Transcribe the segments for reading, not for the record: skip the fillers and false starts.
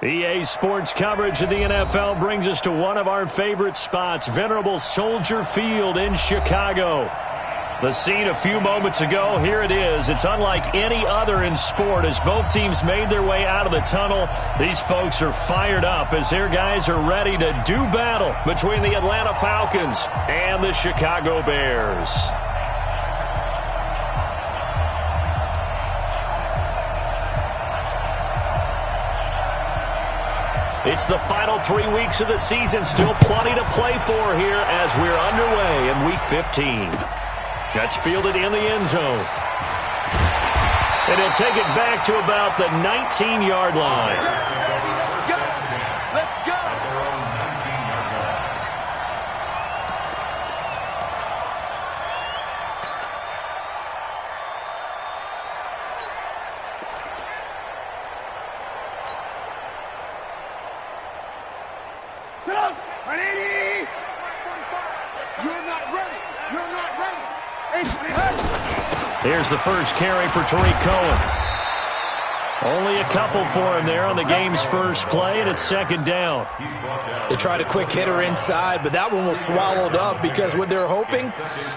EA Sports coverage of the NFL brings us to one of our favorite spots, venerable Soldier Field in Chicago. The scene a few moments ago, here it is. It's unlike any other in sport as both teams made their way out of the tunnel. These folks are fired up as their guys are ready to do battle between the Atlanta Falcons and the Chicago Bears. It's the final 3 weeks of the season. Still plenty to play for here as we're underway in Week 15. That's fielded in the end zone. And he'll take it back to about the 19-yard line. Here's the first carry for Tariq Cohen. Only a couple for him there on the game's first play, and it's second down. They tried a quick hitter inside, but that one was swallowed up because what they're hoping,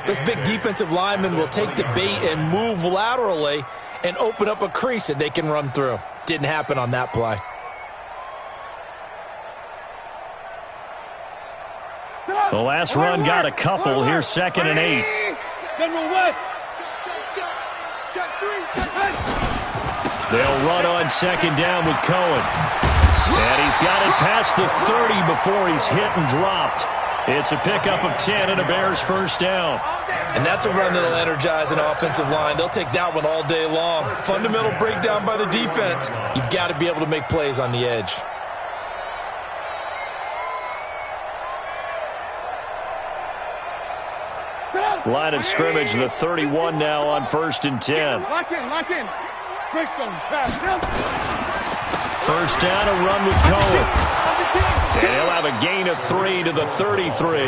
this big defensive lineman will take the bait and move laterally and open up a crease that they can run through. Didn't happen on that play. The last run got a couple. Here's 2nd and 8. General West. They'll run on 2nd down with Cohen. And he's got it past the 30 before he's hit and dropped. It's a pickup of 10 and a Bears first down. And that's a run that'll energize an offensive line. They'll take that one all day long. Fundamental breakdown by the defense. You've got to be able to make plays on the edge. Line of scrimmage, the 31 now on 1st and 10. Lock in. First down, a run with Cohen. And he'll have a gain of 3 to the 33.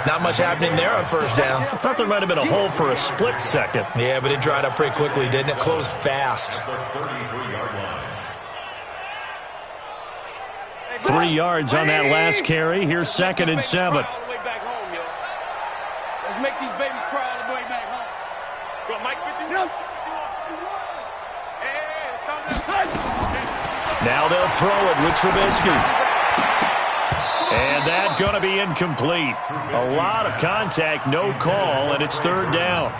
Not much happening there on first down. I thought there might have been a hole for a split second. Yeah, but it dried up pretty quickly, didn't it? Closed fast. 3 yards on that last carry. Here's 2nd and 7. Let's make these babies cry all the way back home. Go, Mike, 50. Now they'll throw it with Trubisky. And that's going to be incomplete. A lot of contact, no call, and it's 3rd down.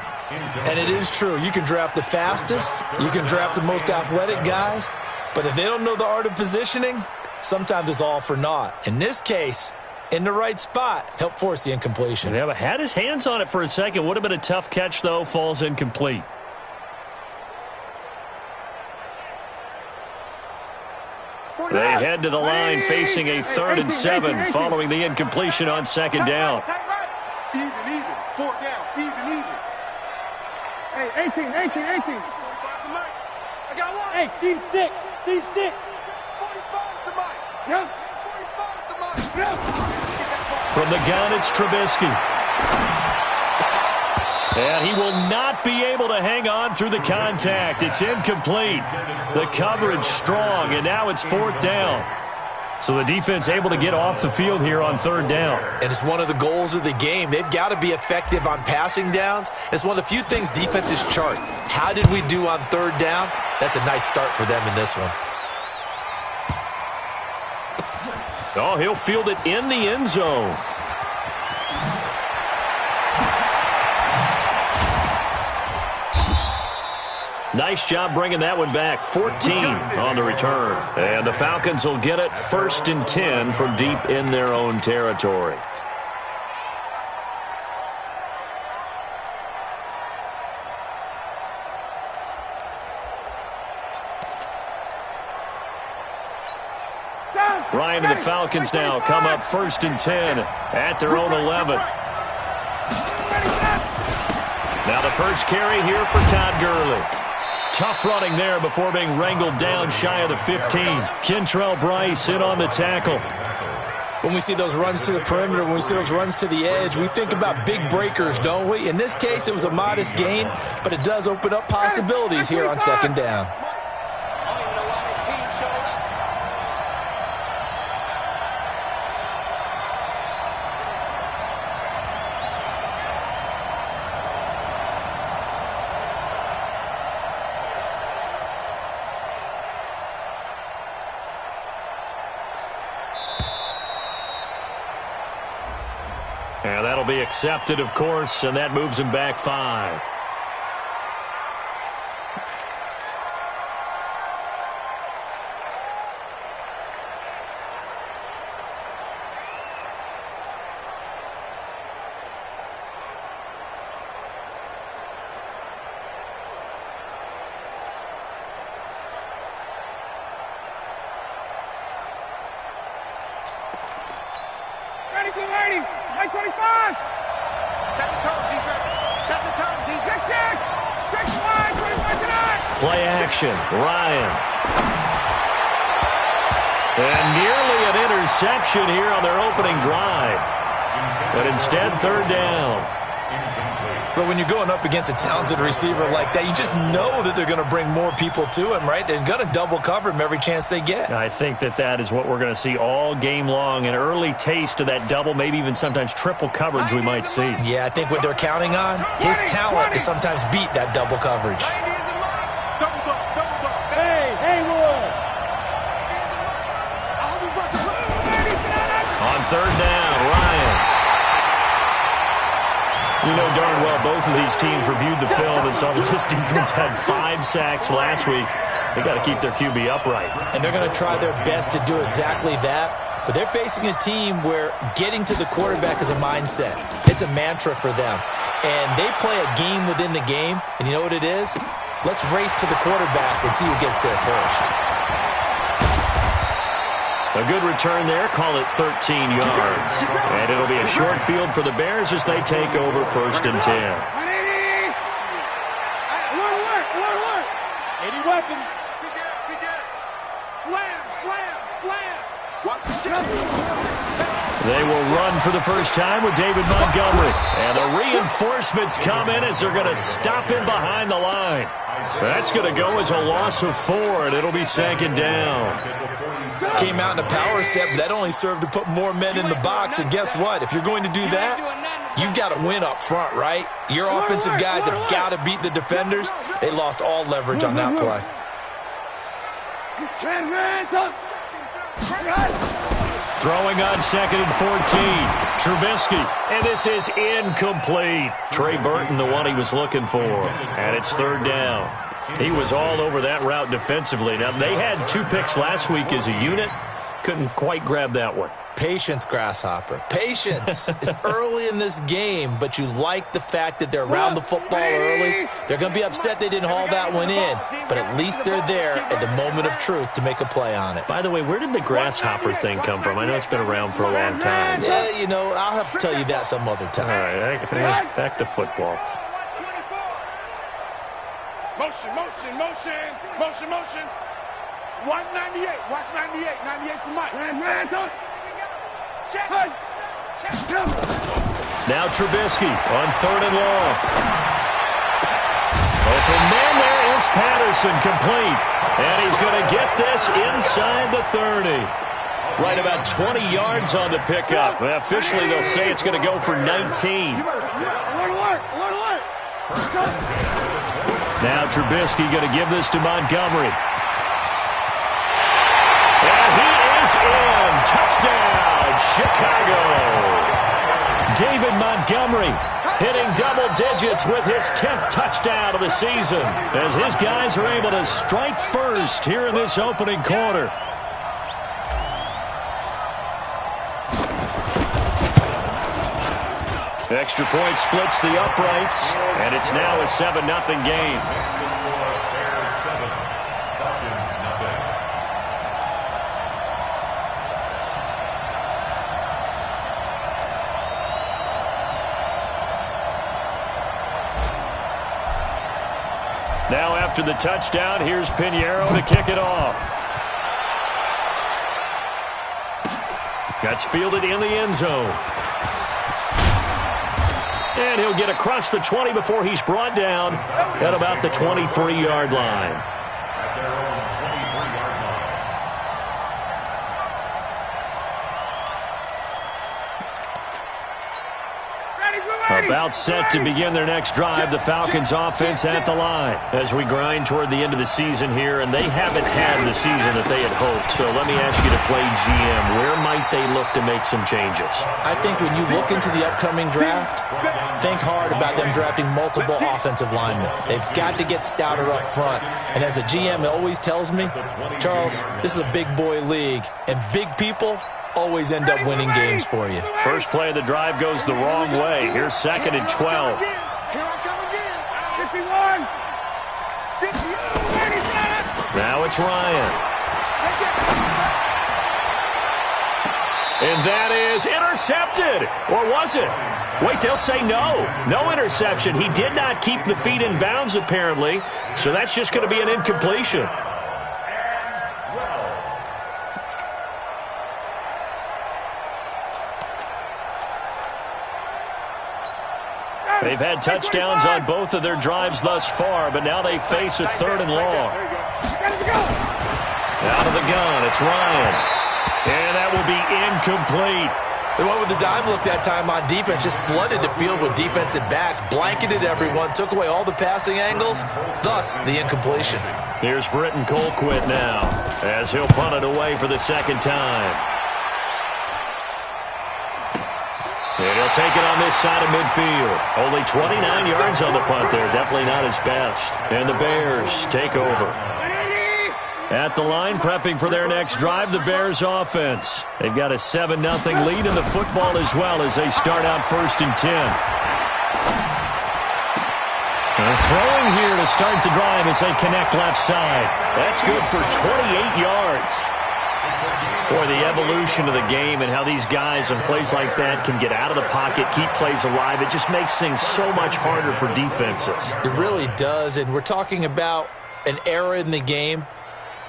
And it is true. You can draft the fastest. You can draft the most athletic guys. But if they don't know the art of positioning, sometimes it's all for naught. In this case, in the right spot, help force the incompletion. Yeah, but had his hands on it for a second. Would have been a tough catch, though. Falls incomplete. They head to the line facing a 3rd and 7 following the incompletion on 2nd down. Even. 4th down. Even. Hey, 18. I got one. Hey, seam 6. 45 to Mike. Yeah. 45 to Mike. Yeah. From the gun, it's Trubisky. And he will not be able to hang on through the contact. It's incomplete. The coverage strong, and now it's 4th down. So the defense able to get off the field here on 3rd down. And it's one of the goals of the game. They've got to be effective on passing downs. It's one of the few things defenses chart. How did we do on 3rd down? That's a nice start for them in this one. Oh, he'll field it in the end zone. Nice job bringing that one back. 14 on the return. And the Falcons will get it 1st and 10 from deep in their own territory. Ryan and the Falcons now come up 1st and 10 at their own 11. Now the first carry here for Todd Gurley. Tough running there before being wrangled down shy of the 15. Kentrell Brice in on the tackle. When we see those runs to the perimeter, when we see those runs to the edge, we think about big breakers, don't we? In this case, it was a modest gain, but it does open up possibilities here on 2nd down. And that'll be accepted, of course, and that moves him back 5. Ready, good ladies. 25. Set the tone, defense. Set the tone, defense. Check. Check line, 25 tonight. Play action. Ryan. And nearly an interception here on their opening drive. But instead, 3rd down. But when you're going up against a talented receiver like that, you just know that they're going to bring more people to him, right? They're going to double cover him every chance they get. I think that is what we're going to see all game long. An early taste of that double, maybe even sometimes triple coverage we might see. Yeah, I think what they're counting on, his talent to sometimes beat that double coverage. Hey, Wood. On 3rd down, Ryan. You know darn well both of these teams reviewed the film and saw that this defense had 5 sacks last week. They got to keep their QB upright. And they're going to try their best to do exactly that. But they're facing a team where getting to the quarterback is a mindset. It's a mantra for them. And they play a game within the game. And you know what it is? Let's race to the quarterback and see who gets there first. A good return there. Call it 13 yards. And it'll be a short field for the Bears as they take over 1st and 10. Alert. 80 weapons. Slam. Watch the shot. They will run for the first time with David Montgomery. And the reinforcements come in as they're going to stop him behind the line. That's going to go as a loss of 4, and it'll be 2nd down. Came out in a power set, but that only served to put more men in the box. And guess what? If you're going to do that, you've got to win up front, right? Your offensive guys have got to beat the defenders. They lost all leverage on that play. Throwing on 2nd and 14. Trubisky. And this is incomplete. Trey Burton, the one he was looking for. And it's 3rd down. He was all over that route defensively. Now, they had 2 picks last week as a unit. Couldn't quite grab that one. Patience, Grasshopper. Patience. It's early in this game, but you like the fact that they're around the football early. They're going to be upset they didn't haul that one in, but at least they're there at the moment of truth to make a play on it. By the way, where did the Grasshopper thing come from? I know it's been around for a long time. Yeah, you know, I'll have to tell you that some other time. All right, back to football. Motion. 198. Watch 98. 98 for Mike. Check. Now Trubisky on 3rd and long. Open man there is Patterson, complete. And he's going to get this inside the 30. Right about 20 yards on the pickup. Well, officially, they'll say it's going to go for 19. Now Trubisky going to give this to Montgomery. And he is in. Touchdown, Chicago. David Montgomery hitting double digits with his 10th touchdown of the season as his guys are able to strike first here in this opening quarter. Extra point splits the uprights, and it's now a 7-0 game. Now after the touchdown, here's Pinheiro to kick it off. That's fielded in the end zone. And he'll get across the 20 before he's brought down at about the 23-yard line. Ready, About set to begin their next drive, the Falcons offense at the line as we grind toward the end of the season here, and they haven't had the season that they had hoped. So let me ask you to play GM. Where might they look to make some changes? I think when you look into the upcoming draft, think hard about them drafting multiple offensive linemen. They've got to get stouter up front. And as a GM, it always tells me, Charles, this is a big boy league, and big people always end up winning games for you. First play of the drive goes the wrong way. Here's 2nd and 12. Here I come again. 51. Now it's Ryan. And that is intercepted. Or was it? Wait, they'll say no. No interception. He did not keep the feet in bounds, apparently. So that's just going to be an incompletion. They've had touchdowns on both of their drives thus far, but now they face a 3rd and long. Out of the gun, it's Ryan. And that will be incomplete. They went with the dime look that time on defense, just flooded the field with defensive backs, blanketed everyone, took away all the passing angles, thus the incompletion. Here's Britton Colquitt now, as he'll punt it away for the 2nd time. And he'll take it on this side of midfield. Only 29 yards on the punt there. Definitely not his best. And the Bears take over. At the line, prepping for their next drive, the Bears offense. They've got a 7-0 lead in the football as well as they start out 1st and 10. They're throwing here to start the drive as they connect left side. That's good for 28 yards. Boy, the evolution of the game and how these guys on plays like that can get out of the pocket, keep plays alive, it just makes things so much harder for defenses. It really does, and we're talking about an era in the game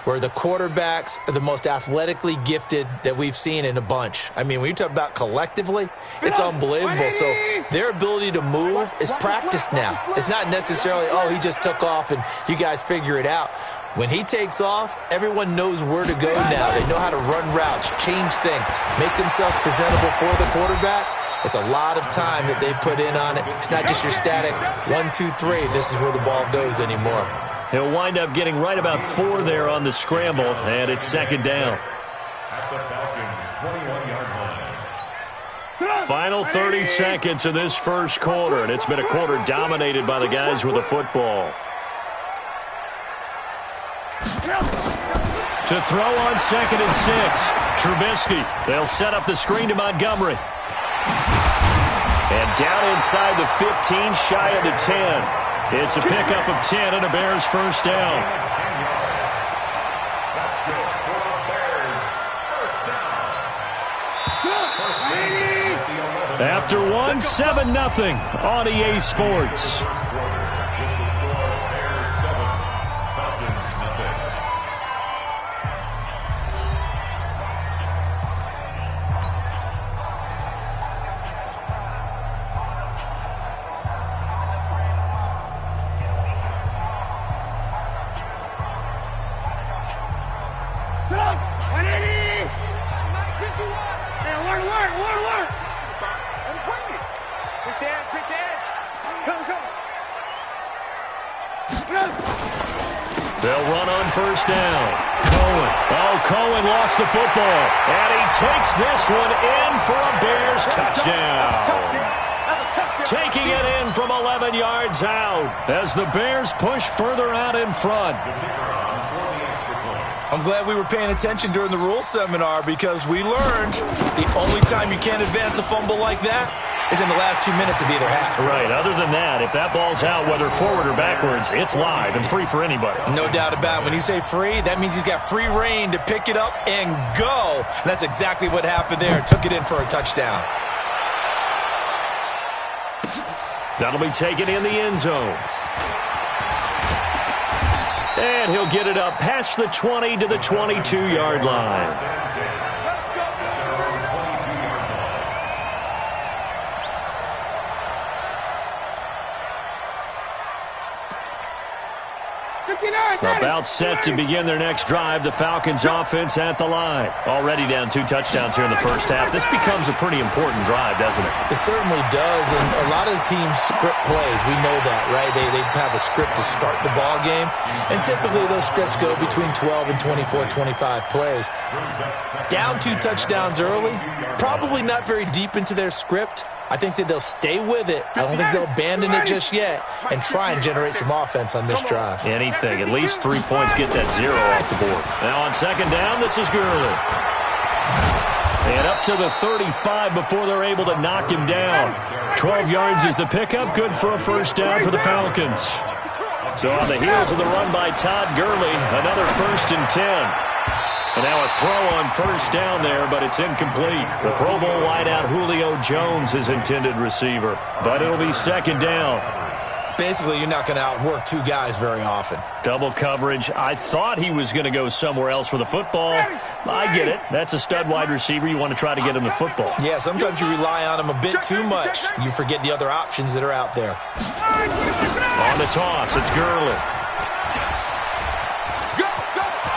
where the quarterbacks are the most athletically gifted that we've seen in a bunch. I mean, when you talk about collectively, it's unbelievable. So their ability to move is practiced now. It's not necessarily, oh, he just took off and you guys figure it out. When he takes off, everyone knows where to go now. They know how to run routes, change things, make themselves presentable for the quarterback. It's a lot of time that they put in on it. It's not just your static 1, 2, 3. This is where the ball goes anymore. He'll wind up getting right about 4 there on the scramble, and it's 2nd down. Final 30 seconds of this first quarter, and it's been a quarter dominated by the guys with the football. To throw on 2nd and 6. Trubisky. They'll set up the screen to Montgomery. And down inside the 15, shy of the 10. It's a pickup of 10 and a Bears first down. After 1, 7-0 on EA Sports. They'll run on first down. Cohen. Oh, Cohen lost the football. And he takes this one in for a Bears touchdown. Taking it in from 11 yards out as the Bears push further out in front. I'm glad we were paying attention during the rules seminar because we learned the only time you can't advance a fumble like that is in the last 2 minutes of either half. Right. Other than that, if that ball's out, whether forward or backwards, it's live and free for anybody. No doubt about it. When you say free, that means he's got free reign to pick it up and go. And that's exactly what happened there. Took it in for a touchdown. That'll be taken in the end zone. And he'll get it up past the 20 to the 22-yard line. About set to begin their next drive. The Falcons offense at the line. Already down 2 touchdowns here in the first half. This becomes a pretty important drive, doesn't it? It certainly does, and a lot of the teams script plays. We know that, right? They have a script to start the ball game, and typically those scripts go between 12 and 24, 25 plays. Down 2 touchdowns early, probably not very deep into their script. I think that they'll stay with it. I don't think they'll abandon it just yet and try and generate some offense on this drive. Anything. At least 3 points, get that 0 off the board. Now on second down, this is Gurley. And up to the 35 before they're able to knock him down. 12 yards is the pickup. Good for a first down for the Falcons. So on the heels of the run by Todd Gurley, another 1st and 10. And now a throw on first down there, but it's incomplete. The Pro Bowl wideout Julio Jones is intended receiver, but it'll be second down. Basically, you're not going to outwork 2 guys very often. Double coverage. I thought he was going to go somewhere else with the football. I get it. That's a stud wide receiver. You want to try to get him the football. Yeah, sometimes you rely on him a bit too much. You forget the other options that are out there. On the toss, it's Gurley.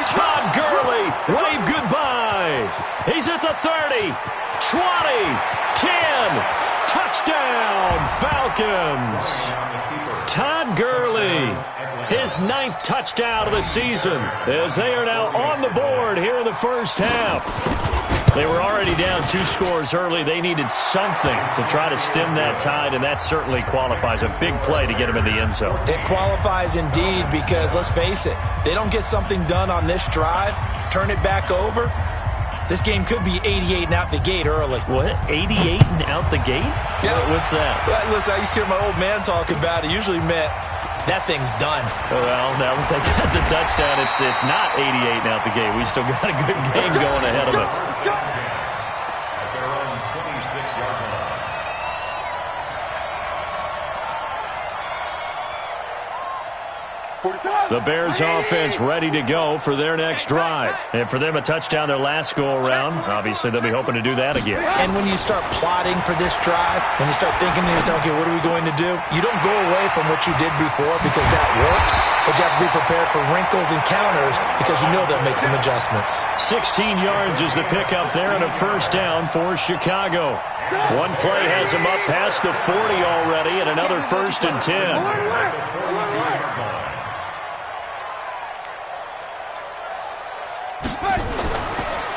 Todd Gurley, wave goodbye. He's at the 30, 20, 10, touchdown, Falcons. Todd Gurley, his 9th touchdown of the season, as they are now on the board here in the first half. They were already down 2 scores early. They needed something to try to stem that tide, and that certainly qualifies. A big play to get them in the end zone. It qualifies indeed because, let's face it, they don't get something done on this drive, turn it back over, this game could be 88 and out the gate early. What? 88 and out the gate? Yeah. What's that? Well, listen, I used to hear my old man talk about it. Usually meant that thing's done. Well, now that they got the touchdown, it's not 88 and out the gate. We still got a good game going ahead of us. The Bears offense ready to go for their next drive. And for them, a touchdown their last go-around. Obviously, they'll be hoping to do that again. And when you start plotting for this drive, when you start thinking to yourself, okay, what are we going to do? You don't go away from what you did before because that worked, but you have to be prepared for wrinkles and counters because you know they'll make some adjustments. 16 yards is the pickup there and a first down for Chicago. One play has them up past the 40 already and another 1st and 10.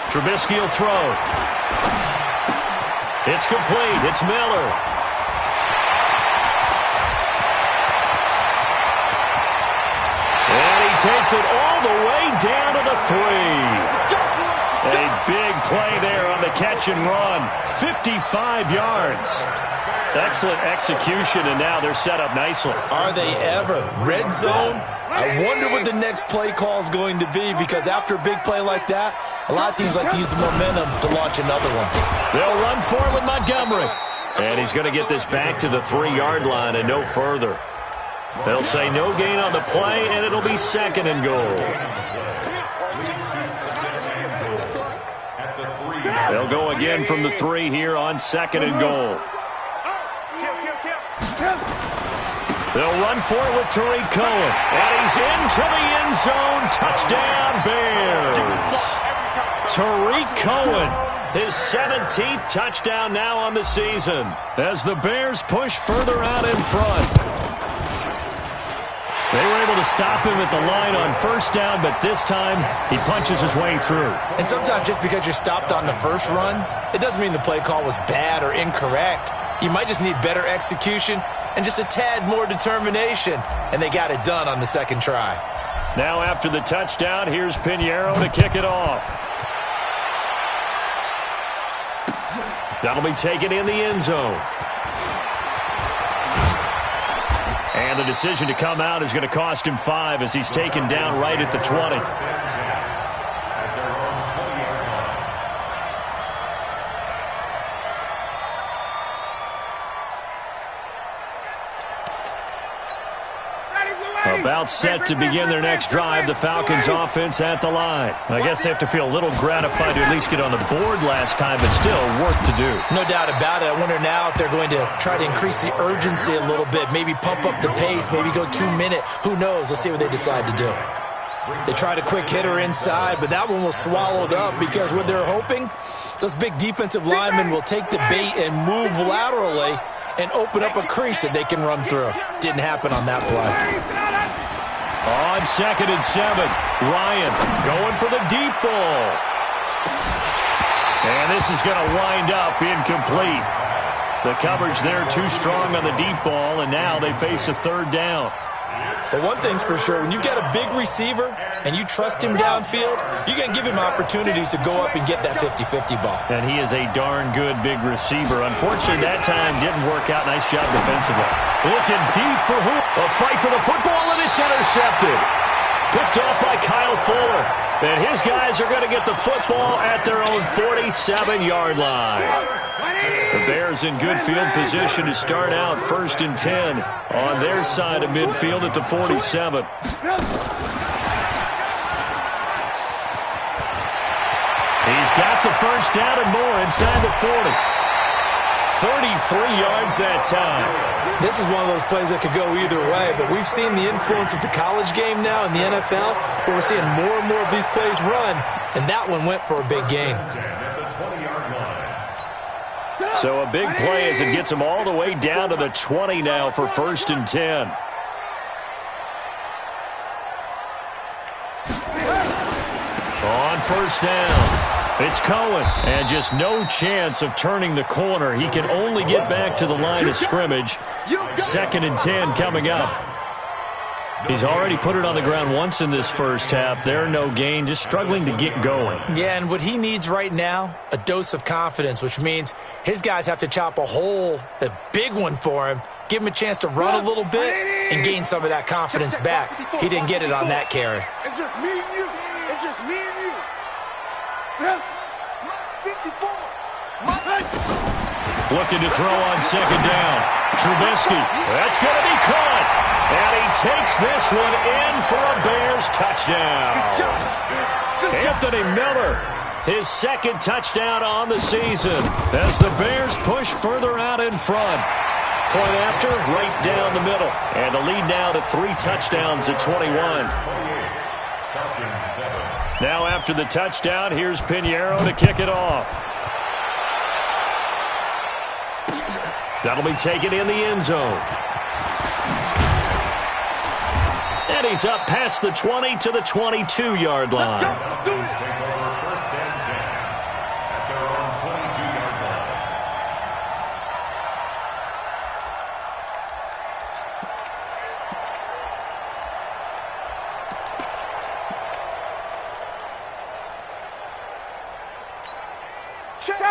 Trubisky will throw. It's complete. It's Miller. And he takes it all the way down to the 3. A big play there on the catch and run. 55 yards. Excellent execution, and now they're set up nicely. Are they ever? Red zone? I wonder what the next play call is going to be because after a big play like that, a lot of teams like to use the momentum to launch another one. They'll run for it with Montgomery. And he's going to get this back to the 3-yard line and no further. They'll say no gain on the play, and it'll be 2nd and goal. They'll go again from the 3 here on 2nd and goal. They'll run for it with Tariq Cohen. And he's into the end zone. Touchdown, Bears. Tariq Cohen, his 17th touchdown now on the season as the Bears push further out in front. They were able to stop him at the line on first down, but this time he punches his way through. And sometimes just because you're stopped on the first run, it doesn't mean the play call was bad or incorrect. You might just need better execution and just a tad more determination, and they got it done on the 2nd try. Now after the touchdown, here's Pinheiro to kick it off. That'll be taken in the end zone. And the decision to come out is going to cost him 5 as he's taken down right at the 20. About set to begin their next drive, the Falcons offense at the line. I guess they have to feel a little gratified to at least get on the board last time, but still work to do. No doubt about it. I wonder now if they're going to try to increase the urgency a little bit, maybe pump up the pace, maybe go 2-minute. Who knows? Let's see what they decide to do. They tried a quick hitter inside, but that one was swallowed up because what they're hoping, those big defensive linemen will take the bait and move laterally and open up a crease that they can run through. Didn't happen on that play. On 2nd and 7, Ryan going for the deep ball. And this is going to wind up incomplete. The coverage there too strong on the deep ball, and now they face a 3rd down. But one thing's for sure, when you've got a big receiver and you trust him downfield, you're going to give him opportunities to go up and get that 50-50 ball. And he is a darn good big receiver. Unfortunately, that time didn't work out. Nice job defensively. Looking deep for who? A fight for the football, and it's intercepted. Picked off by Kyle Fuller. And his guys are going to get the football at their own 47-yard line. The Bears in good field position to start out 1st and 10 on their side of midfield at the 47. He's got the 1st down and more inside the 40. 33 yards that time. This is one of those plays that could go either way, but we've seen the influence of the college game now in the NFL, where we're seeing more and more of these plays run, and that one went for a big gain. So a big play as it gets them all the way down to the 20 now for 1st and 10. On 1st down. It's Cohen, and just no chance of turning the corner. He can only get back to the line of scrimmage. 2nd and 10 coming up. He's already put it on the ground once in this first half. They're no gain, just struggling to get going. Yeah, and what he needs right now, a dose of confidence, which means his guys have to chop a hole, a big one for him, give him a chance to run a little bit and gain some of that confidence back. He didn't get it on that carry. It's just me and you. It's just me and you. 54. Looking to throw on 2nd down. Trubisky. That's going to be caught. And he takes this one in for a Bears touchdown. Anthony Miller, his 2nd touchdown on the season as the Bears push further out in front. Point after, right down the middle. And the lead now to 3 touchdowns at 21. Now after the touchdown, here's Pinheiro to kick it off. That'll be taken in the end zone. And he's up past the 20 to the 22-yard line.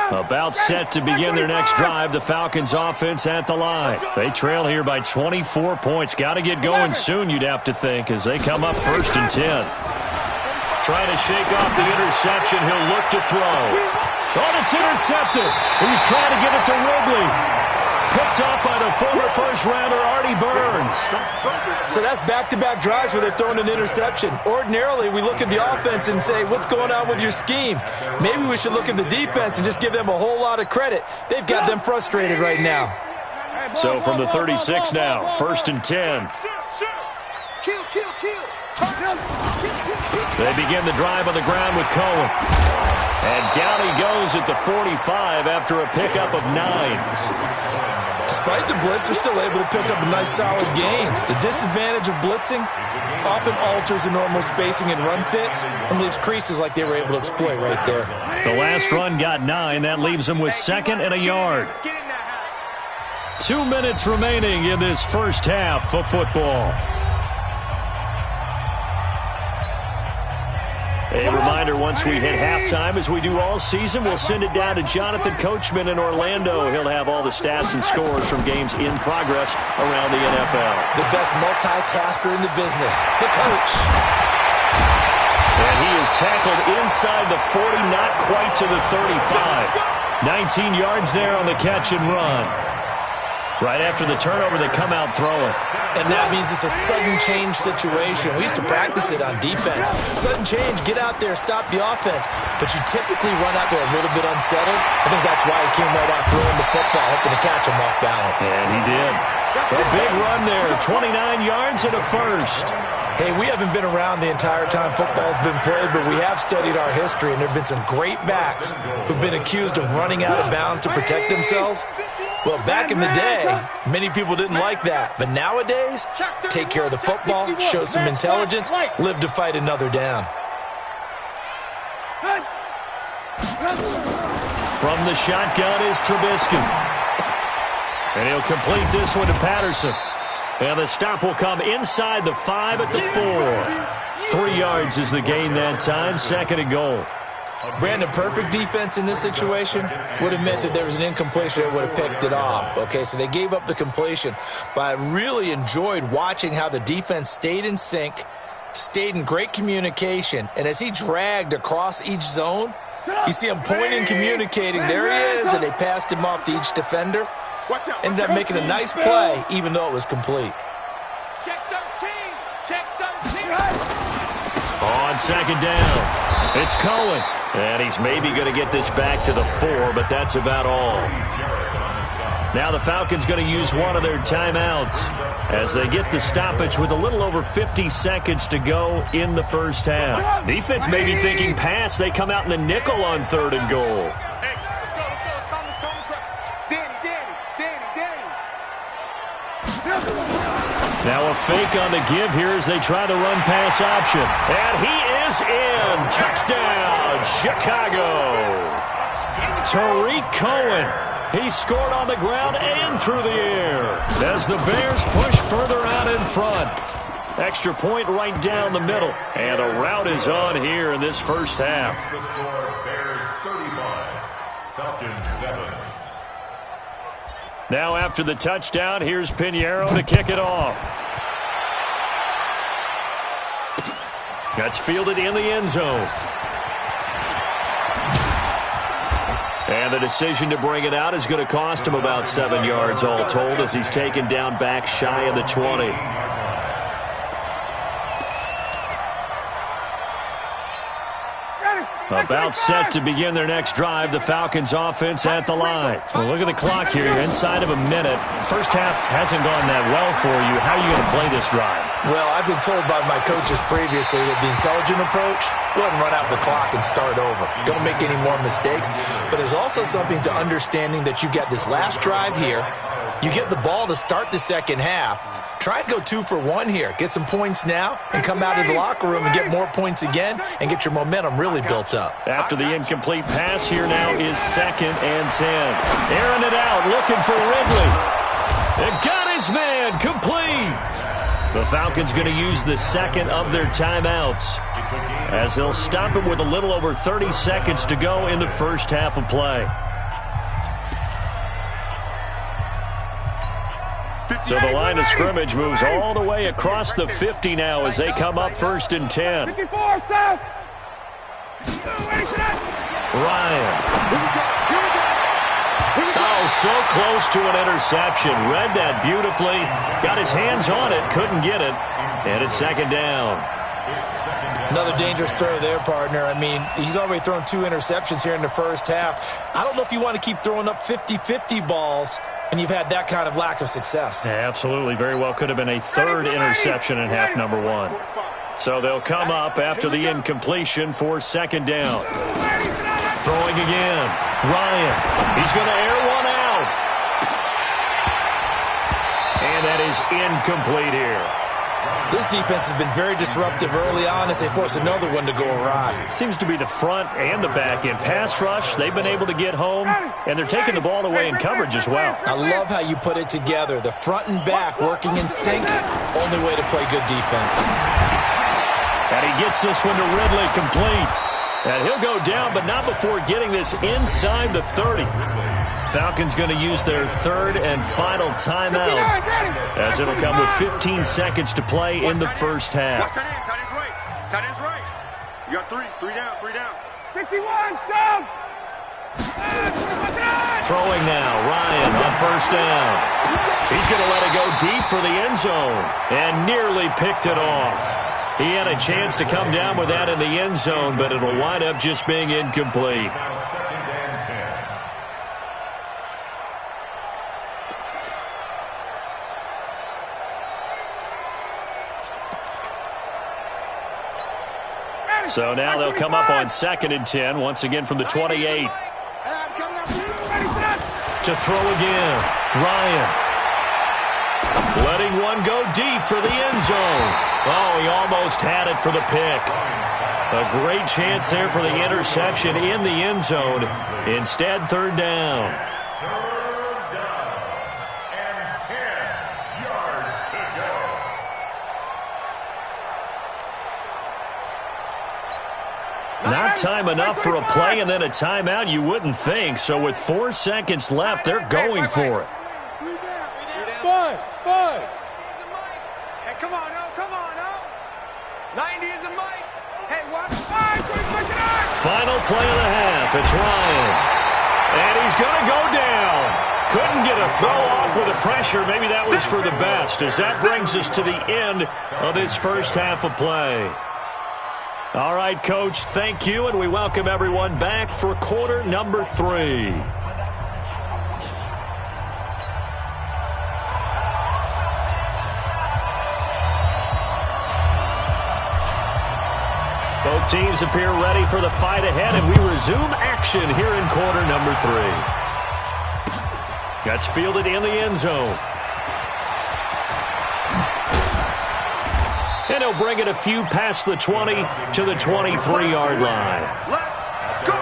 About set to begin their next drive, the Falcons offense at the line. They trail here by 24 points. Got to get going soon, you'd have to think, as they come up 1st and 10. Trying to shake off the interception. He'll look to throw. Oh, it's intercepted. He's trying to give it to Ridley. Picked off by the former first-rounder, Artie Burns. So that's back-to-back drives where they've thrown an interception. Ordinarily, we look at the offense and say, what's going on with your scheme? Maybe we should look at the defense and just give them a whole lot of credit. They've got them frustrated right now. So from the 36 now, 1st and 10. They begin the drive on the ground with Cohen. And down he goes at the 45 after a pickup of 9. Despite the blitz, they're still able to pick up a nice solid gain. The disadvantage of blitzing often alters the normal spacing and run fits and leaves creases like they were able to exploit right there. The last run got 9. That leaves them with 2nd and a yard. 2 minutes remaining in this first half of football. A reminder, once we hit halftime, as we do all season, we'll send it down to Jonathan Coachman in Orlando. He'll have all the stats and scores from games in progress around the NFL. The best multitasker in the business, the coach. And he is tackled inside the 40, not quite to the 35. 19 yards there on the catch and run. Right after the turnover, they come out throwing. And that means it's a sudden change situation. We used to practice it on defense. Sudden change, get out there, stop the offense. But you typically run out there a little bit unsettled. I think that's why he came right out throwing the football, hoping to catch him off balance. And he did. A big run there, 29 yards and a first. Hey, we haven't been around the entire time football's been played, but we have studied our history, and there have been some great backs who've been accused of running out of bounds to protect themselves. Well, back in the day, many people didn't like that. But nowadays, take care of the football, show some intelligence, live to fight another down. From the shotgun is Trubisky. And he'll complete this one to Patterson. And the stop will come inside the 5 at the 4. 3 yards is the gain that time, 2nd and goal. Brandon, perfect defense in this situation would have meant that there was an incompletion that would have picked it off. Okay, so they gave up the completion. But I really enjoyed watching how the defense stayed in sync, stayed in great communication, and as he dragged across each zone, you see him pointing, communicating. There he is, and they passed him off to each defender. Ended up making a nice play, even though it was complete. Check 13. Check 13. On 2nd down, it's Cohen. And he's maybe going to get this back to the 4, but that's about all. Now the Falcons going to use one of their timeouts as they get the stoppage with a little over 50 seconds to go in the first half. Defense may be thinking pass. They come out in the nickel on 3rd and goal. Now a fake on the give here as they try the run-pass option. And he is in. Touchdown, Chicago. Tariq Cohen. He scored on the ground and through the air as the Bears push further out in front. Extra point right down the middle. And a rout is on here in this first half. The score, Bears 35, Falcons 7. Now after the touchdown, here's Pinheiro to kick it off. That's fielded in the end zone. And the decision to bring it out is going to cost him about 7 yards all told as he's taken down back shy of the 20. About set to begin their next drive. The Falcons offense at the line. Well, look at the clock here. You're inside of a minute. First half hasn't gone that well for you. How are you going to play this drive? Well, I've been told by my coaches previously that the intelligent approach, go ahead and run out the clock and start over. Don't make any more mistakes. But there's also something to understanding that you got this last drive here. You get the ball to start the second half. Try and go 2 for 1 here. Get some points now and come out of the locker room and get more points again and get your momentum really built up. After the incomplete pass, here now is 2nd and 10. Airing it out, looking for Ridley. It got his man, complete. The Falcons going to use the second of their timeouts as they'll stop him with a little over 30 seconds to go in the first half of play. So the line of scrimmage moves all the way across the 50 now as they come up 1st and 10. Ryan. Oh, so close to an interception. Read that beautifully. Got his hands on it, couldn't get it. And it's 2nd down. Another dangerous throw there, partner. I mean, he's already thrown 2 interceptions here in the first half. I don't know if you want to keep throwing up 50-50 balls and you've had that kind of lack of success. Yeah, absolutely. Very well could have been a 3rd interception in half number 1. So they'll come up after the incompletion for 2nd down. Throwing again. Ryan. He's going to air one out. And that is incomplete here. This defense has been very disruptive early on as they force another one to go awry. Seems to be the front and the back end. Pass rush, they've been able to get home, and they're taking the ball away in coverage as well. I love how you put it together. The front and back working in sync, only way to play good defense. And he gets this one to Ridley complete. And he'll go down, but not before getting this inside the 30. Falcons going to use their 3rd and final timeout as it'll come with 15 seconds to play in the first half. Tight end's right. Tight end's right. You got 3 down. 51, Tom. Throwing now, Ryan on first down. He's going to let it go deep for the end zone and nearly picked it off. He had a chance to come down with that in the end zone, but it'll wind up just being incomplete. So now they'll come up on 2nd and 10, once again from the 28. To throw again, Ryan. Letting one go deep for the end zone. Oh, he almost had it for the pick. A great chance there for the interception in the end zone. Instead, 3rd down. 3rd down and 10 yards to go. Not time enough for a play and then a timeout, you wouldn't think. So with 4 seconds left, they're going for it. Spud. Hey, come on, no. 90 is a mic. Hey, watch. Final play of the half. It's Ryan. And he's going to go down. Couldn't get a throw off with the pressure. Maybe that was for the best, as that brings us to the end of this first half of play. All right, Coach, thank you, and we welcome everyone back for quarter number 3. Both teams appear ready for the fight ahead, and we resume action here in quarter number 3. That's fielded in the end zone. And he'll bring it a few past the 20 to the 23-yard line. Let's go.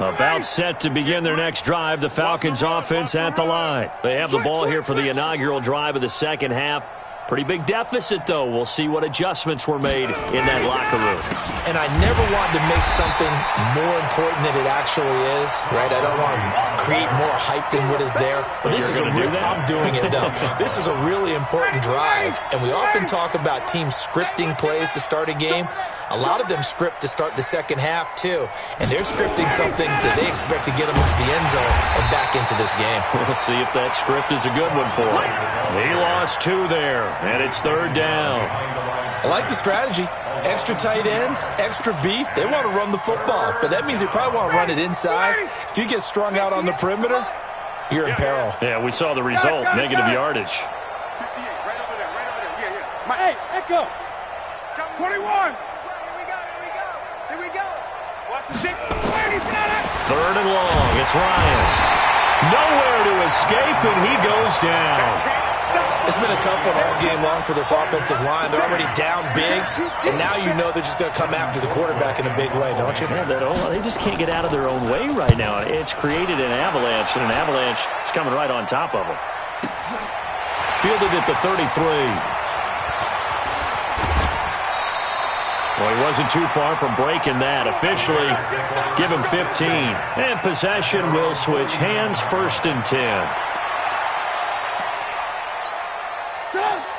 About set to begin their next drive, the Falcons offense at the line. They have the ball here for the inaugural drive of the second half. Pretty big deficit, though. We'll see what adjustments were made in that locker room. And I never wanted to make something more important than it actually is, right? I don't want to create more hype than what is there. But this is I'm doing it, though. This is a really important drive. And we often talk about teams scripting plays to start a game. A lot of them script to start the second half, too. And they're scripting something that they expect to get them into the end zone and back into this game. We'll see if that script is a good one for him. He lost 2 there, and it's 3rd down. I like the strategy. Extra tight ends, extra beef. They want to run the football, but that means they probably want to run it inside. If you get strung out on the perimeter, you're in peril. Yeah, we saw the result, negative yardage. Right over there. Hey, Echo. 21. Here we go. Watch the 3rd and long. It's Ryan. Nowhere to escape, and he goes down. It's been a tough one all game long for this offensive line. They're already down big, and now you know they're just going to come after the quarterback in a big way, don't you? Yeah, they just can't get out of their own way right now. It's created an avalanche, and an avalanche is coming right on top of them. Fielded at the 33. Well, he wasn't too far from breaking that. Officially, give him 15. And possession will switch hands, 1st and 10.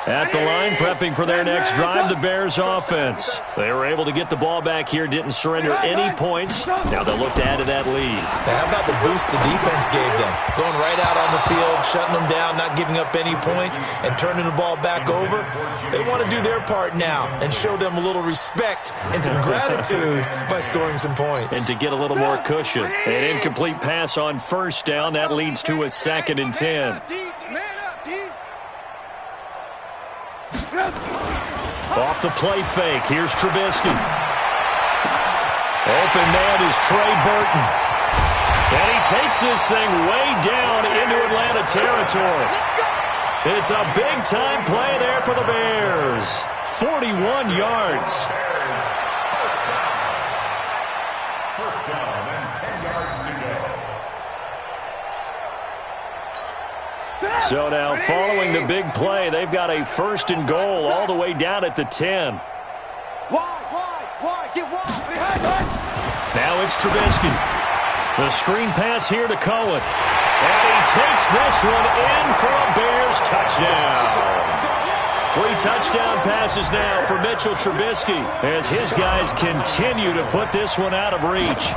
At the line, prepping for their next drive, the Bears offense. They were able to get the ball back here, didn't surrender any points. Now they'll look to add to that lead. How about the boost the defense gave them? Going right out on the field, shutting them down, not giving up any points, and turning the ball back over. They want to do their part now and show them a little respect and some gratitude by scoring some points. And to get a little more cushion. An incomplete pass on 1st down. That leads to a 2nd and 10. Off the play fake. Here's Trubisky. Open man is Trey Burton. And he takes this thing way down into Atlanta territory. It's a big-time play there for the Bears. 41 yards. First down and 10 yards to go. So now, following the big play, they've got a 1st and goal all the way down at the 10. Wide, get wide. Now it's Trubisky. The screen pass here to Cohen. And he takes this one in for a Bears touchdown. 3 touchdown passes now for Mitchell Trubisky as his guys continue to put this one out of reach.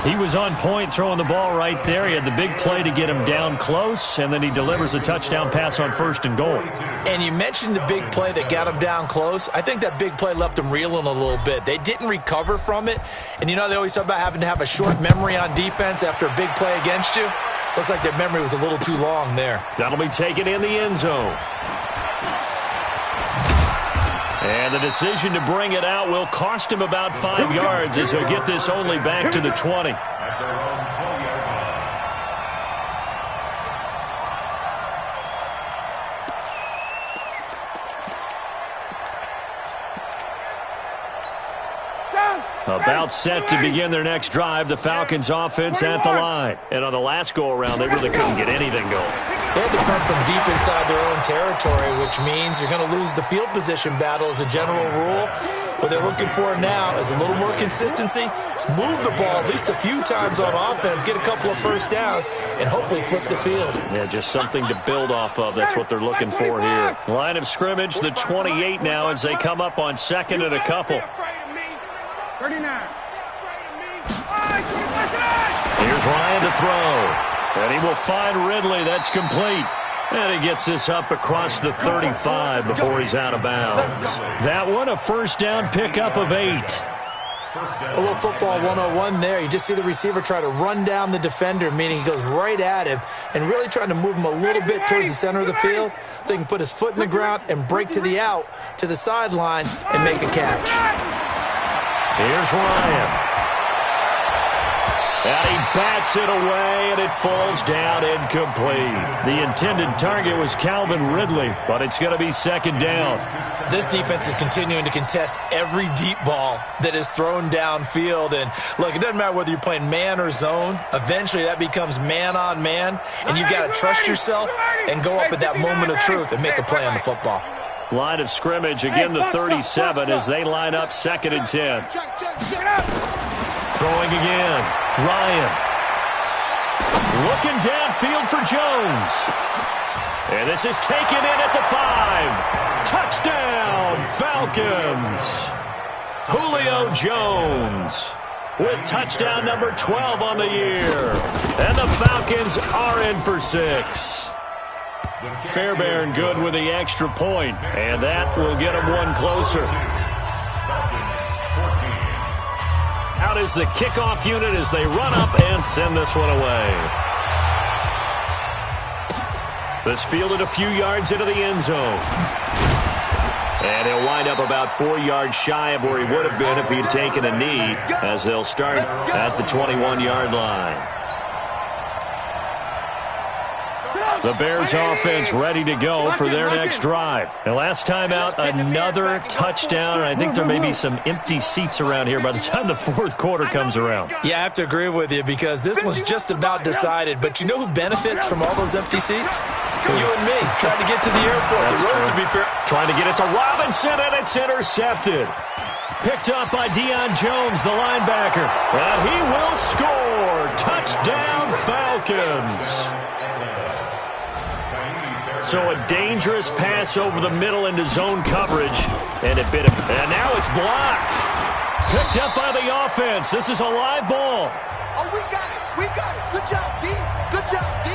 He was on point throwing the ball right there. He had the big play to get him down close, and then he delivers a touchdown pass on 1st and goal. And you mentioned the big play that got him down close. I think that big play left him reeling a little bit. They didn't recover from it. And you know they always talk about having to have a short memory on defense after a big play against you. Looks like their memory was a little too long there. That'll be taken in the end zone. And the decision to bring it out will cost him about 5 yards as he'll get this only back to the 20. About set to begin their next drive, the Falcons offense at the line. And on the last go-around, they really couldn't get anything going. They had to come from deep inside their own territory, which means you're going to lose the field position battle as a general rule. What they're looking for now is a little more consistency, move the ball at least a few times on offense, get a couple of first downs, and hopefully flip the field. Yeah, just something to build off of. That's what they're looking for here. Line of scrimmage, the 28 now as they come up on 2nd and a couple. 39. Here's Ryan to throw. And he will find Ridley. That's complete. And he gets this up across the 35 before he's out of bounds. That one, a first down pickup of 8. A little football 101 there. You just see the receiver try to run down the defender, meaning he goes right at him and really trying to move him a little bit towards the center of the field so he can put his foot in the ground and break to the out, to the sideline, and make a catch. Here's Ryan. And he bats it away, and it falls down incomplete. The intended target was Calvin Ridley, but it's going to be 2nd down. This defense is continuing to contest every deep ball that is thrown downfield. And, look, it doesn't matter whether you're playing man or zone. Eventually, that becomes man-on-man, and you've got to trust yourself and go up at that moment of truth and make a play on the football. Line of scrimmage, again the 37 as they line up 2nd and 10. Throwing again. Ryan. Looking downfield for Jones. And this is taken in at the 5. Touchdown, Falcons. Julio Jones with touchdown number 12 on the year. And the Falcons are in for 6. Fairbairn good with the extra point, and that will get them one closer. Out is the kickoff unit as they run up and send this one away. This fielded a few yards into the end zone. And he'll wind up about 4 yards shy of where he would have been if he had taken a knee, as they'll start at the 21-yard line. The Bears offense ready to go for their next drive. And last time out, another touchdown. And I think there may be some empty seats around here by the time the 4th quarter comes around. Yeah, I have to agree with you because this one's just about decided. But you know who benefits from all those empty seats? You and me, trying to get to the airport. The road, to be fair. Trying to get it to Robinson, and it's intercepted. Picked up by Deion Jones, the linebacker. And he will score. Touchdown, Falcons. So a dangerous pass over the middle into zone coverage, and it bit him. And now it's blocked. Picked up by the offense. This is a live ball. Oh, we got it. We got it. Good job, D. Good job, D.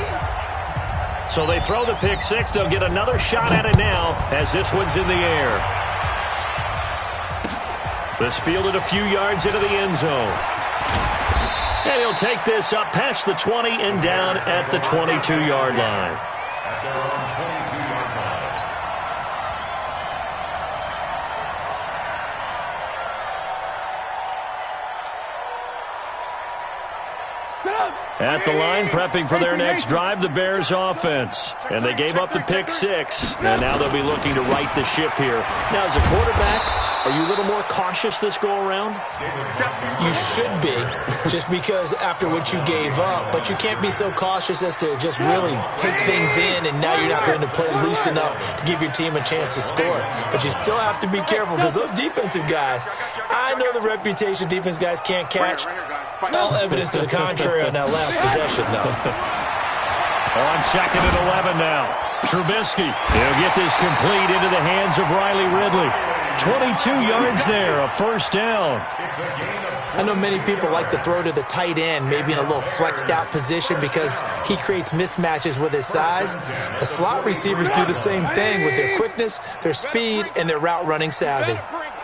So they throw the pick 6. They'll get another shot at it now as this one's in the air. This fielded a few yards into the end zone. And he'll take this up past the 20 and down at the 22-yard line. At the line, prepping for their next drive, the Bears offense. And they gave up the pick 6, and now they'll be looking to right the ship here. Now, as a quarterback, Are you a little more cautious this go-around? You should be, just because after what you gave up, but you can't be so cautious as to just really take things in, and now you're not going to play loose enough to give your team a chance to score. But you still have to be careful, because those defensive guys, I know the reputation defense guys can't catch. All evidence to the contrary on that last possession, though. On 2nd and 11 now. Trubisky, he'll get this complete into the hands of Riley Ridley. 22 yards there, a first down. I know many people like to throw to the tight end, maybe in a little flexed out position because he creates mismatches with his size. The slot receivers do the same thing with their quickness, their speed, and their route running savvy.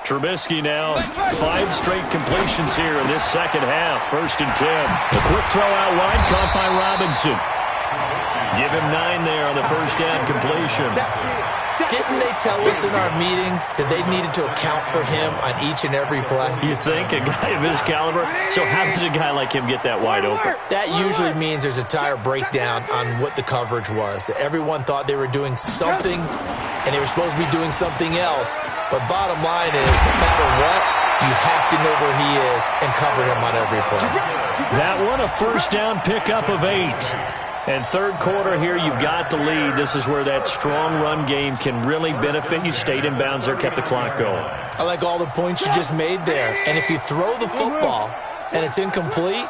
Trubisky now, 5 straight completions here in this second half. 1st and 10. A quick throw out wide, caught by Robinson. Give him 9 there on the first down completion. Didn't they tell us in our meetings that they needed to account for him on each and every play? You think? A guy of his caliber? So how does a guy like him get that wide open? That usually means there's a tire breakdown on what the coverage was. Everyone thought they were doing something, and they were supposed to be doing something else. But bottom line is, no matter what, you have to know where he is and cover him on every play. That one, a first down pickup of 8. And third quarter here, you've got the lead. This is where that strong run game can really benefit you. Stayed in bounds there, kept the clock going. I like all the points you just made there. And if you throw the football and it's incomplete,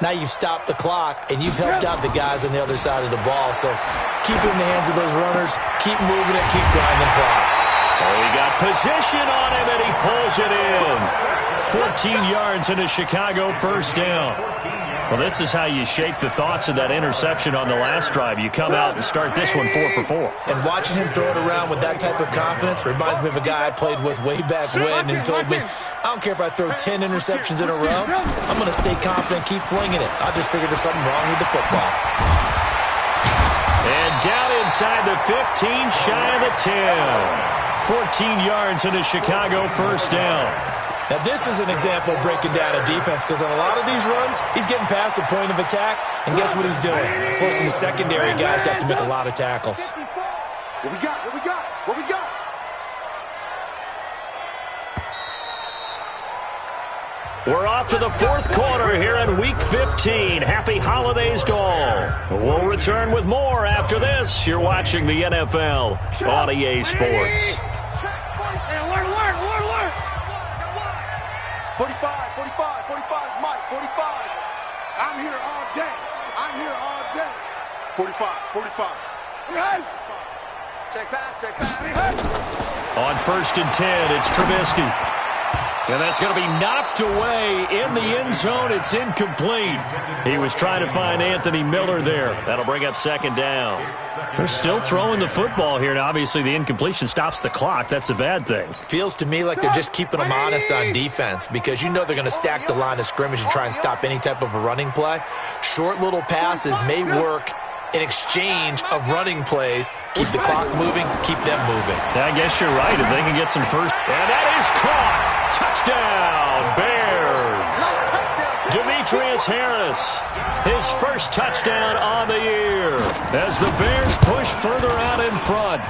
now you've stopped the clock and you've helped out the guys on the other side of the ball. So keep it in the hands of those runners. Keep moving it. Keep grinding the clock. Oh, he got position on him, and he pulls it in. 14 yards and a Chicago first down. Well, this is how you shake the thoughts of that interception on the last drive. You come out and start this one 4 for 4. And watching him throw it around with that type of confidence reminds me of a guy I played with way back when, and he told me, I don't care if I throw 10 interceptions in a row. I'm going to stay confident, keep flinging it. I just figured there's something wrong with the football. And down inside the 15, shy of the 10. 14 yards and a Chicago first down. Now, this is an example of breaking down a defense, because on a lot of these runs, he's getting past the point of attack, and guess what he's doing? Forcing the secondary guys to have to make a lot of tackles. What we got? What we got? What we got? We're off to the fourth quarter here in Week 15. Happy holidays to all. We'll return with more after this. You're watching the NFL on EA Sports. Hey, alert, alert, alert, alert. 45, 45, 45, Mike, 45. I'm here all day. I'm here all day. 45, 45. Right. Check pass, check pass. On 1st and 10, it's Trubisky. And that's going to be knocked away in the end zone. It's incomplete. He was trying to find Anthony Miller there. That'll bring up 2nd down. They're still throwing the football here. Now, obviously, the incompletion stops the clock. That's a bad thing. Feels to me like they're just keeping them honest on defense, because you know they're going to stack the line of scrimmage and try and stop any type of a running play. Short little passes may work in exchange of running plays. Keep the clock moving, keep them moving. I guess you're right. If they can get some first. And that is caught. Touchdown, Bears. Demetrius Harris, his first touchdown on the year as the Bears push further out in front.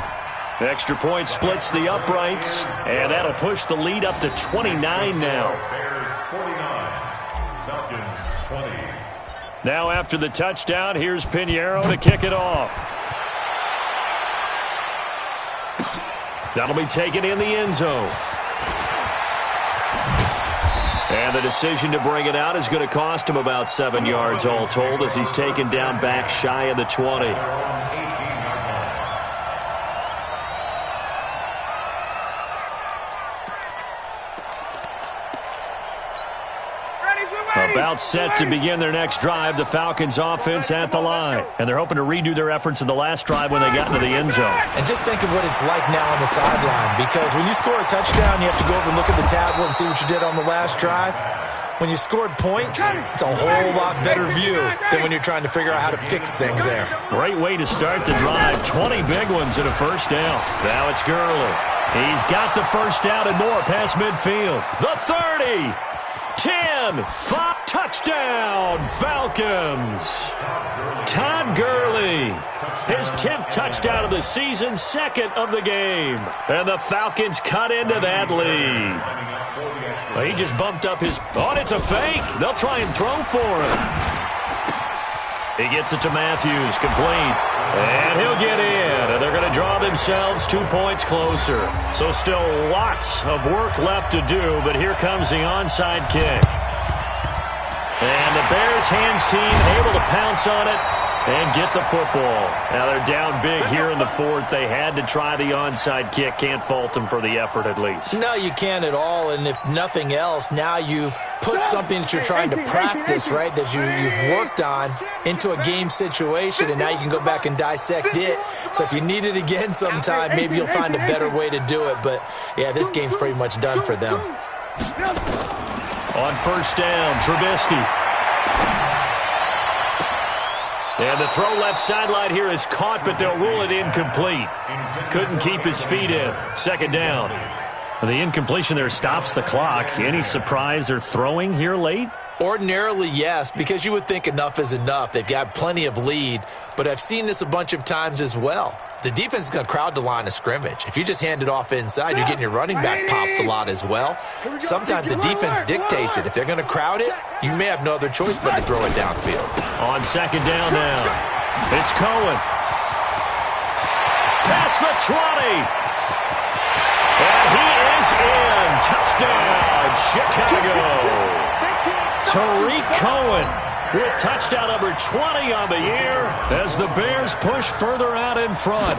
Extra point splits the uprights, and that'll push the lead up to 29 now. Bears 49, Falcons 20. Now after the touchdown, here's Pinheiro to kick it off. That'll be taken in the end zone. And the decision to bring it out is going to cost him about 7 yards all told, as he's taken down back shy of the 20. About set to begin their next drive, the Falcons offense at the line. And they're hoping to redo their efforts in the last drive when they got into the end zone. And just think of what it's like now on the sideline, because when you score a touchdown, you have to go over and look at the tablet and see what you did on the last drive. When you scored points, it's a whole lot better view than when you're trying to figure out how to fix things there. Great way to start the drive. 20 big ones and a first down. Now it's Gurley. He's got the first down and more past midfield. The 30. 10, 5, touchdown, Falcons. Todd Gurley, his 10th touchdown of the season, 2nd of the game. And the Falcons cut into that lead. Well, he just bumped up his... Oh, it's a fake. They'll try and throw for him. He gets it to Matthews, complete. And he'll get in. And they're going to draw themselves 2 points closer. So still lots of work left to do, but here comes the onside kick. And the Bears hands team able to pounce on it and get the football. Now they're down big here in the fourth. They had to try the onside kick. Can't fault them for the effort at least. No, you can't at all. And if nothing else, now you've put something that you're trying to practice, right, that you've worked on into a game situation, and now you can go back and dissect it. So if you need it again sometime, maybe you'll find a better way to do it. But, yeah, this game's pretty much done for them. On first down, Trubisky. And the throw left sideline here is caught, but they'll rule it incomplete. Couldn't keep his feet in. Second down. The incompletion there stops the clock. Any surprise they're throwing here late? Ordinarily, yes, because you would think enough is enough. They've got plenty of lead, but I've seen this a bunch of times as well. The defense is going to crowd the line of scrimmage. If you just hand it off inside, you're getting your running back popped a lot as well. Sometimes the defense dictates it. If they're going to crowd it, you may have no other choice but to throw it downfield. On second down now, it's Cohen. Past the 20. And he is in. Touchdown, Chicago. Tariq Cohen with touchdown number 20 on the year as the Bears push further out in front.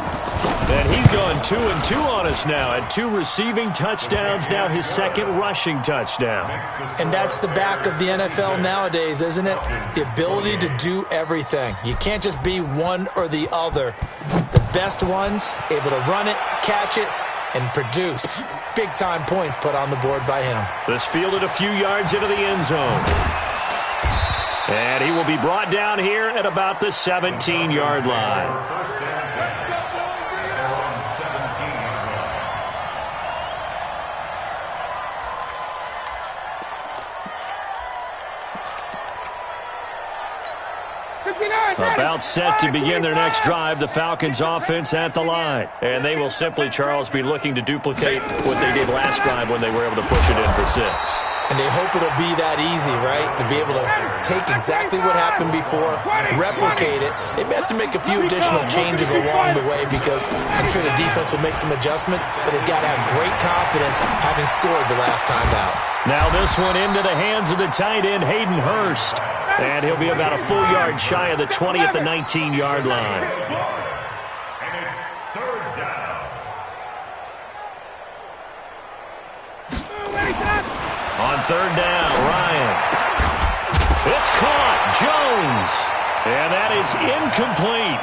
And he's gone 2-2 on us now at 2 receiving touchdowns, now his 2nd rushing touchdown. And that's the back of the NFL nowadays, isn't it? The ability to do everything. You can't just be one or the other. The best ones able to run it, catch it, and produce big-time points put on the board by him. This fielded a few yards into the end zone. And he will be brought down here at about the 17-yard line. About set to begin their next drive, the Falcons offense at the line. And they will simply, Charles, be looking to duplicate what they did last drive when they were able to push it in for 6. And they hope it'll be that easy, right? To be able to take exactly what happened before, replicate it. They may have to make a few additional changes along the way because I'm sure the defense will make some adjustments, but they've got to have great confidence having scored the last time out. Now this one into the hands of the tight end, Hayden Hurst. And he'll be about a full yard shy of the 20 at the 19-yard line. And it's third down. On third down, Ryan. It's caught. Jones. And that is incomplete.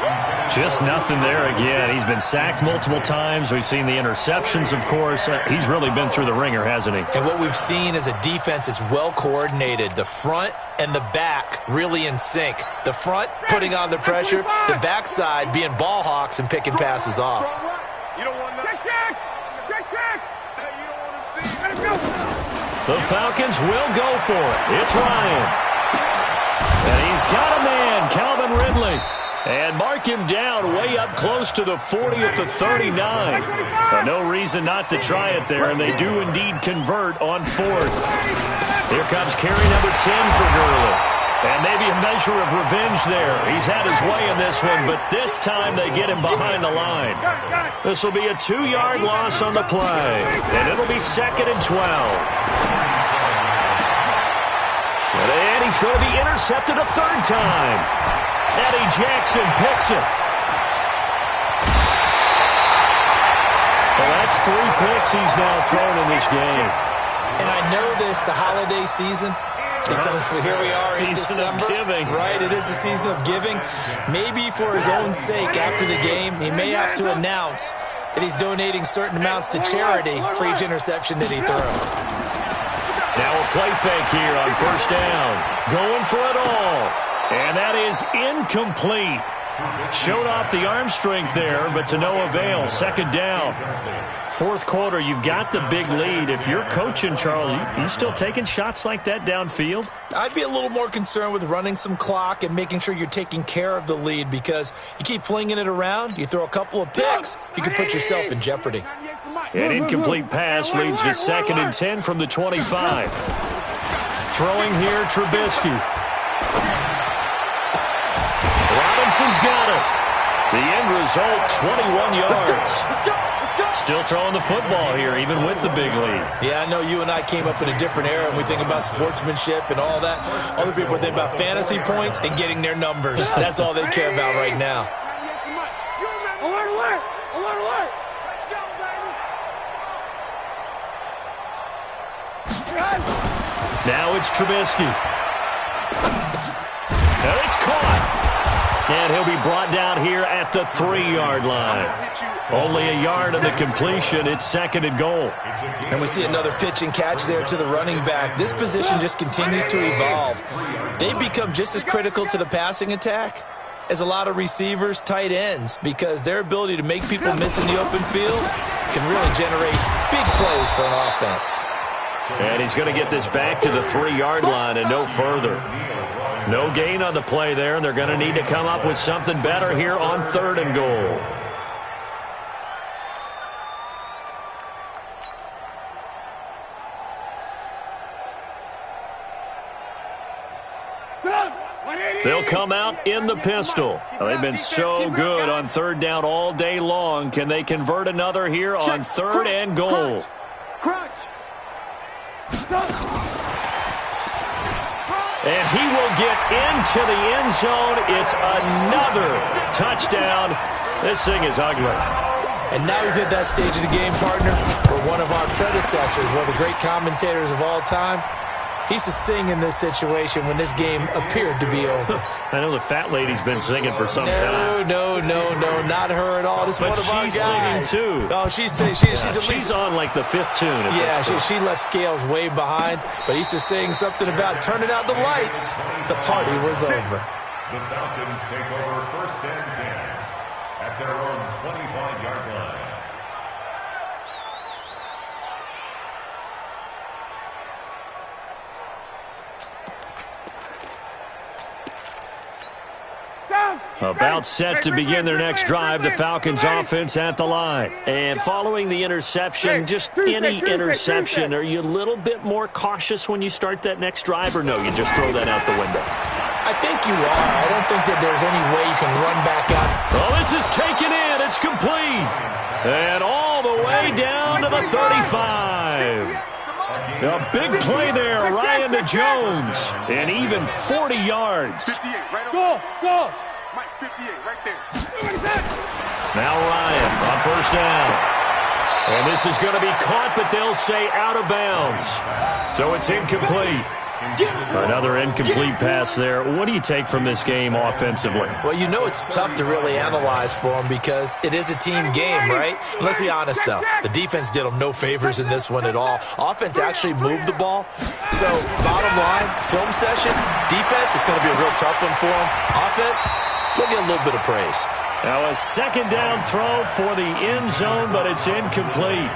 Just nothing there again. He's been sacked multiple times. We've seen the interceptions, of course. He's really been through the ringer, hasn't he? And what we've seen is a defense that's well coordinated. The front and the back really in sync. The front putting on the pressure. The backside being ball hawks and picking passes off. The Falcons will go for it. It's Ryan. And he's got a man, Calvin Ridley. And mark him down way up close to the 40 at the 39. No reason not to try it there, and they do indeed convert on 4th. Here comes carry number 10 for Gurley. And maybe a measure of revenge there. He's had his way in this one, but this time they get him behind the line. This will be a 2-yard loss on the play, and it'll be 2nd and 12. And he's going to be intercepted a 3rd time. Eddie Jackson picks it. Well, that's 3 picks he's now thrown in this game. And I know this, the holiday season, because here we are in December. Season of giving. Right, it is the season of giving. Maybe for his own sake after the game, he may have to announce that he's donating certain amounts to charity for each interception that he throws. Now a play fake here on first down. Going for it all. And that is incomplete. Showed off the arm strength there, but to no avail. 2nd down. fourth quarter, you've got the big lead. If you're coaching, Charles, you still taking shots like that downfield? I'd be a little more concerned with running some clock and making sure you're taking care of the lead, because you keep flinging it around, you throw a couple of picks, you can put yourself in jeopardy. An incomplete pass leads to 2nd and 10 from the 25. Throwing here, Trubisky. Robinson's got it. The end result, 21 yards. Still throwing the football here, even with the big lead. Yeah, I know you and I came up in a different era, and we think about sportsmanship and all that. Other people think about fantasy points and getting their numbers. That's all they care about right now. Alert! Now it's Trubisky. And it's caught. And he'll be brought down here at the 3-yard line. Only a yard of the completion. It's 2nd and goal. And we see another pitch and catch there to the running back. This position just continues to evolve. They become just as critical to the passing attack as a lot of receivers, tight ends, because their ability to make people miss in the open field can really generate big plays for an offense. And he's going to get this back to the 3-yard line and no further. No gain on the play there, and they're going to need to come up with something better here on 3rd and goal. They'll come out in the pistol. They've been so good on 3rd down all day long. Can they convert another here on 3rd and goal? And he will get into the end zone. It's another touchdown. This thing is ugly. And now we've hit that stage of the game, partner, where one of our predecessors, one of the great commentators of all time, he used to sing in this situation when this game appeared to be over. I know the fat lady's been singing for some time. No, not her at all. This is one of our guys. But she's singing, too. Oh, she's on like the 5th tune. Yeah, she left Scales way behind, but he used to sing something about turning out the lights. The party was over. The Falcons take over 1st and 10 at their own 25-yard line. About set to begin their next drive, the Falcons offense at the line. And following the interception, just any interception, are you a little bit more cautious when you start that next drive, or no, you just throw that out the window? I think you are. I don't think that there's any way you can run back up. Oh, this is taken in. It's complete. And all the way down to the 35. A big play there, Ryan to Jones. And even 40 yards. 58, right over. Go. Mike, 58, right there. Now Ryan on 1st down. And this is going to be caught, but they'll say out of bounds. So it's incomplete. Another incomplete pass there. What do you take from this game offensively? Well, you know it's tough to really analyze for them because it is a team game, right? Let's be honest, though. The defense did them no favors in this one at all. Offense actually moved the ball. So, bottom line, film session, defense is going to be a real tough one for them. Offense, they'll get a little bit of praise. Now a 2nd down throw for the end zone, but it's incomplete.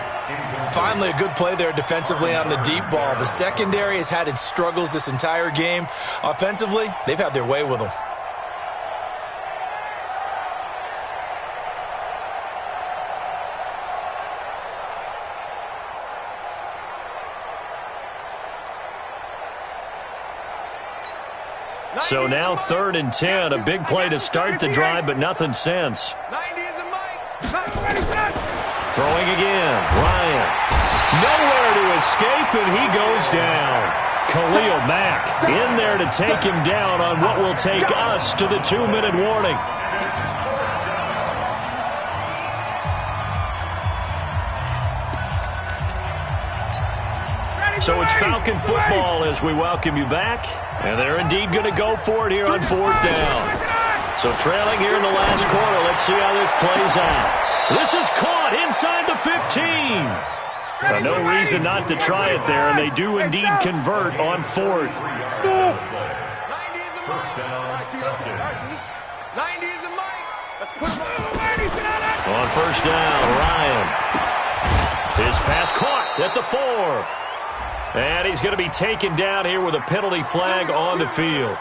Finally, a good play there defensively on the deep ball. The secondary has had its struggles this entire game. Offensively, they've had their way with them. So now 3rd and 10, a big play to start the drive, but nothing since. 90 is a Mike. Throwing again, Ryan. Nowhere to escape, and he goes down. Khalil Mack in there to take him down on what will take us to the 2-minute warning. So it's Falcon football as we welcome you back. And they're indeed going to go for it here on 4th down. So trailing here in the last quarter. Let's see how this plays out. This is caught inside the 15. No reason not to try it there, and they do indeed convert on 4th. 90 is a Mike. Let's put him on. On 1st down, Ryan. His pass caught at the 4. And he's going to be taken down here with a penalty flag on the field.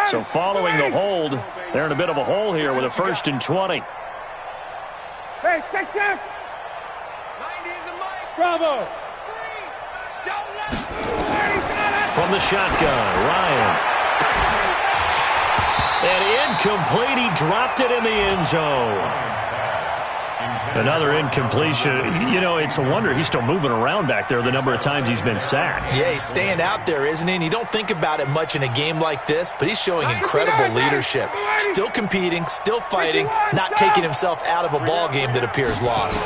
So following the hold, they're in a bit of a hole here with a 1st and 20. Hey, check. 90 is a mic. Bravo. From the shotgun, Ryan. And incomplete. He dropped it in the end zone. Another incompletion. You know, it's a wonder he's still moving around back there the number of times he's been sacked. Yeah, he's staying out there, isn't he? And you don't think about it much in a game like this, but he's showing incredible leadership. Still competing, still fighting, not taking himself out of a ball game that appears lost.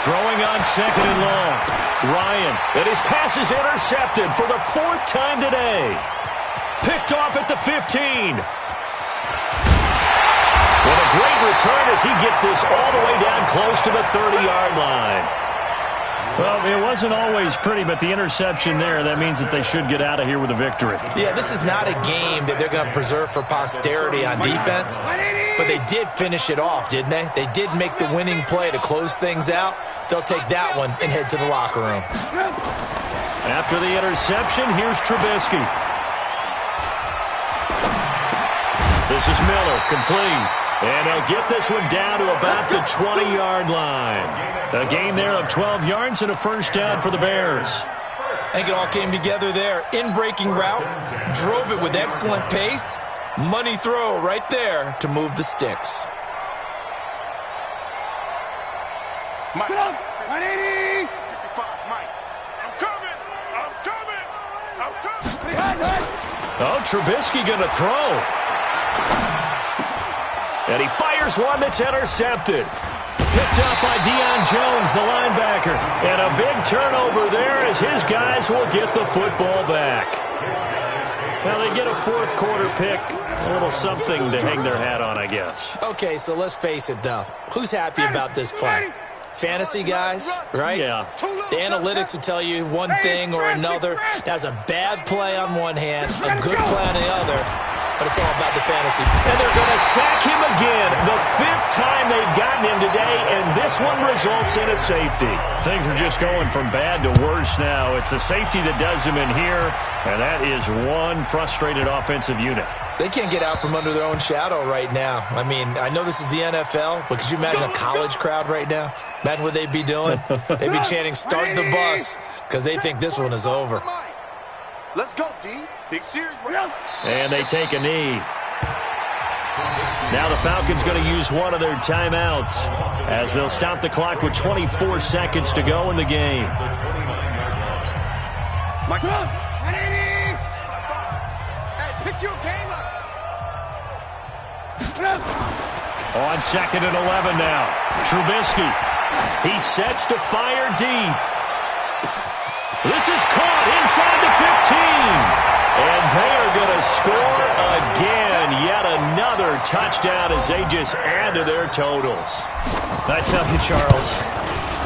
Throwing on 2nd and long. Ryan, and his pass is intercepted for the 4th time today. Picked off at the 15. What a great return as he gets this all the way down close to the 30-yard line. Well, it wasn't always pretty, but the interception there, that means that they should get out of here with a victory. Yeah, this is not a game that they're going to preserve for posterity on defense, but they did finish it off, didn't they? They did make the winning play to close things out. They'll take that one and head to the locker room. After the interception, here's Trubisky. This is Miller, complete. And they'll get this one down to about the 20-yard line. A gain there of 12 yards and a 1st down for the Bears. I think it all came together there. In-breaking route, drove it with excellent pace. Money throw right there to move the sticks. Mike. 180. 55, Mike. I'm coming. Oh, Trubisky going to throw. And he fires one that's intercepted. Picked up by Deion Jones, the linebacker. And a big turnover there as his guys will get the football back. Now they get a 4th quarter pick. A little something to hang their hat on, I guess. Okay, so let's face it, though. Who's happy about this play? Fantasy guys, right? Yeah. The analytics will tell you one thing or another. That's a bad play on one hand, a good play on the other. But it's all about the fantasy. And they're going to sack him again. The 5th time they've gotten him today, and this one results in a safety. Things are just going from bad to worse now. It's a safety that does him in here, and that is one frustrated offensive unit. They can't get out from under their own shadow right now. I mean, I know this is the NFL, but could you imagine a college crowd right now? Imagine what they'd be doing. They'd be chanting, "Start the bus," because they think this one is over. Let's go, D. Big series. And they take a knee. Now the Falcons going to use one of their timeouts as they'll stop the clock with 24 seconds to go in the game. Mike, hey, pick your game up. On 2nd and 11 now. Trubisky. He sets to fire deep. This is caught inside the 15. And they are going to score again. Yet another touchdown as they just add to their totals. I tell you, Charles,